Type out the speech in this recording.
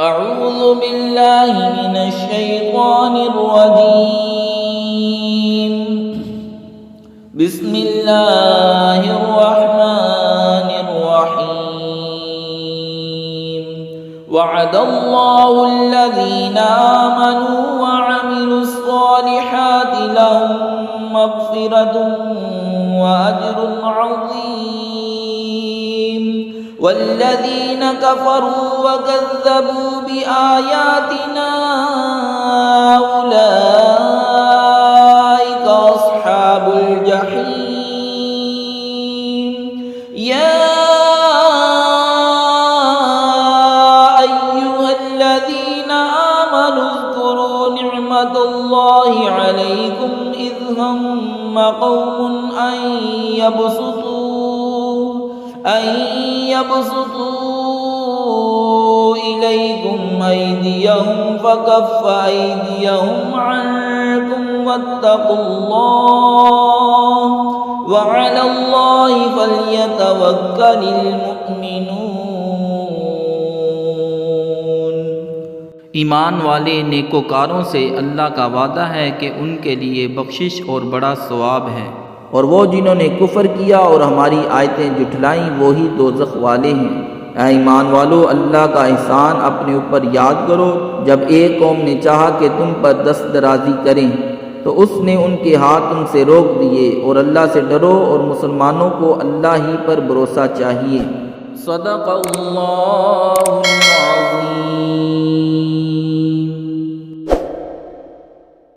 أعوذ بالله من الشيطان الرجيم بسم الله الرحمن الرحيم وعد الله الذين آمنوا وعملوا الصالحات لهم مغفرة وأجر عظيم والذين كفروا وكذبوا بآياتنا أولئك أصحاب الجحيم يا أيها الذين آمنوا اذكروا نعمة الله عليكم إذ هم قوم أن يبسطوا إليكم أيديهم فكف أيديهم عنكم واتقوا الله وعلى الله فليتوكل المؤمنون। ईमान वाले नेकोकारों से अल्लाह का वादा है कि उनके लिए बख्शिश और बड़ा सवाब है, और वो जिन्होंने कुफ्र किया और हमारी आयतें जुठलाईं वही दोज़ख वाले हैं। ऐ ईमान वालो, अल्लाह का एहसान अपने ऊपर याद करो। जब एक कौम ने चाहा कि तुम पर दस्तदराजी करें तो उसने उनके हाथ तुमसे रोक दिए, और अल्लाह से डरो और मुसलमानों को अल्लाह ही पर भरोसा चाहिए। सदक़ल्लाहुल अज़ीम।